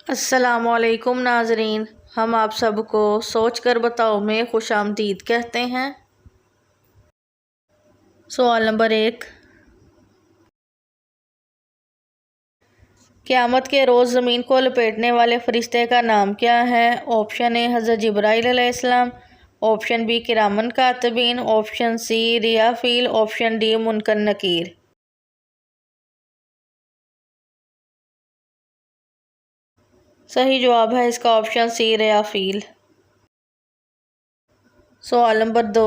अस्सलामुअलैकुम नाज़रीन, हम आप सबको सोच कर बताओ में खुशामदीद कहते हैं। सवाल नंबर 1, क़यामत के रोज़ ज़मीन को लपेटने वाले फ़रिश्ते का नाम क्या है? ऑप्शन ए हज़रत जिब्राईल अलैहिस्सलाम, ऑप्शन बी किरामन कातिबीन, ऑप्शन सी रियाफील, ऑप्शन डी मुनकर नकीर। सही जवाब है इसका ऑप्शन सी रियाफील। सवाल नंबर 2,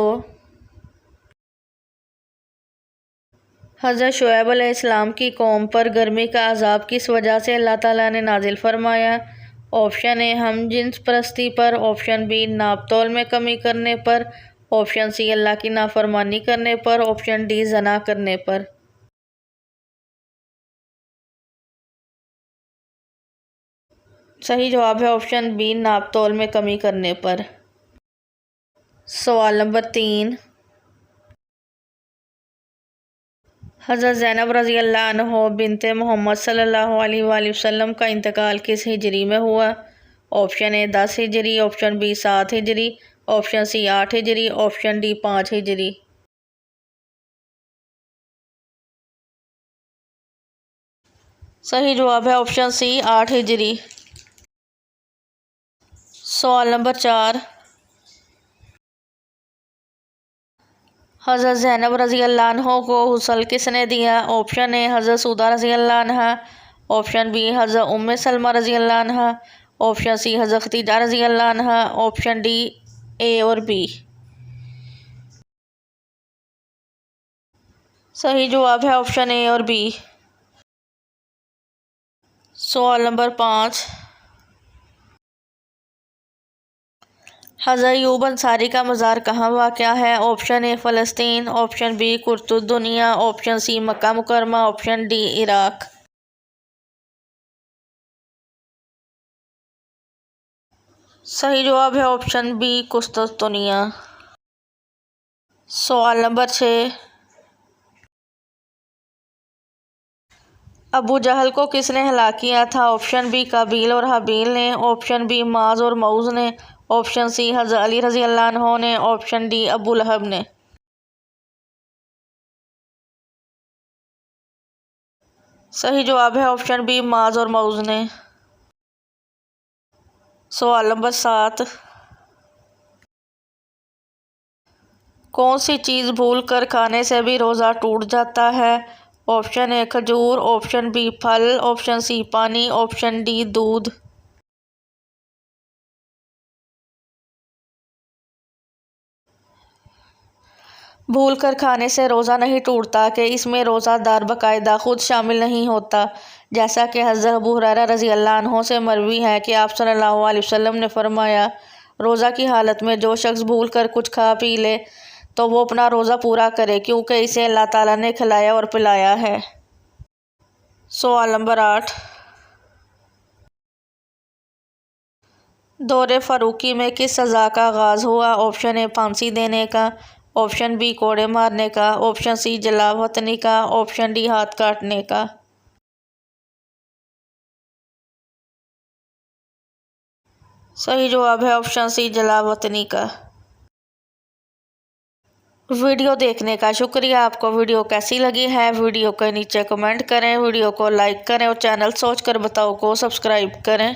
हज़रत शुएब अलैहिस्सलाम की कौम पर गर्मी का अज़ाब किस वजह से अल्लाह ताला ने नाजिल फरमाया? ऑप्शन ए हम जिन्स परस्ती पर, ऑप्शन बी नाप तोल में कमी करने पर, ऑप्शन सी अल्लाह की नाफरमानी करने पर, ऑप्शन डी जना करने पर। सही जवाब है ऑप्शन बी नाप तोल में कमी करने पर। सवाल नंबर 3, हज़रत ज़ैनब रज़ी अल्लाह अन्हा बिनते मोहम्मद सल्लल्लाहु अलैहि वसल्लम का इंतकाल किस हिजरी में हुआ? ऑप्शन ए 10 हिजरी, ऑप्शन बी 7 हिजरी, ऑप्शन सी 8 हिजरी, ऑप्शन डी 5 हिजरी। सही जवाब है ऑप्शन सी 8 हिजरी। सवाल नंबर 4, हज़रत ज़ैनब रज़ी अल्लाह अन्हा को गुस्ल किसने दिया? ऑप्शन ए हज़रत सौदा रज़ी अल्लाह अन्हा, ऑप्शन बी हज़रत उम्मे सलमा रज़ी अल्लाह अन्हा, ऑप्शन सी हज़रत खदीजा रज़ी अल्लाह अन्हा, ऑप्शन डी ए और बी। सही जवाब है ऑप्शन ए और बी। सवाल नंबर 5, हज़रत अय्यूब अंसारी का मज़ार कहाँ वाक़या है? ऑप्शन ए फ़लस्तीन, ऑप्शन बी कुर्तुद्दुनिया, ऑप्शन सी मक्का मुकरमा, ऑप्शन डी इराक। सही जवाब है ऑप्शन बी कुर्तुद्दुनिया। सवाल नंबर 6, अबू जहल को किसने हलाक किया था? ऑप्शन बी काबील और हाबील ने, ऑप्शन बी माज और मऊज ने, ऑप्शन सी हज़रत अली रज़ी अल्लाह अन्हु ने, ऑप्शन डी अबू लहब ने। सही जवाब है ऑप्शन बी माज और मऊज ने। सवाल नंबर 7, कौन सी चीज़ भूल कर खाने से भी रोज़ा टूट जाता है? ऑप्शन ए खजूर, ऑप्शन बी फल, ऑप्शन सी पानी, ऑप्शन डी दूध। भूल कर खाने से रोज़ा नहीं टूटता कि इसमें रोज़ादार बाकायदा खुद शामिल नहीं होता, जैसा कि हज़रत अबू हुरैरा रज़ी अल्लाह अन्हु से मरवी है कि आप सल्लल्लाहु अलैहि वसल्लम ने फरमाया, रोज़ा की हालत में जो शख्स भूल कर कुछ खा पी ले तो वो अपना रोज़ा पूरा करे, क्योंकि इसे अल्लाह ताला ने खिलाया और पिलाया है। सवाल नंबर 8, दौरे फ़ारूकी में किस सज़ा का आगाज़ हुआ? ऑप्शन ए फांसी देने का, ऑप्शन बी कोड़े मारने का, ऑप्शन सी जलावतनी का, ऑप्शन डी हाथ काटने का। सही जवाब है ऑप्शन सी जलावतनी का। वीडियो देखने का शुक्रिया। आपको वीडियो कैसी लगी है वीडियो के नीचे कमेंट करें, वीडियो को लाइक करें और चैनल सोच कर बताओ को सब्सक्राइब करें।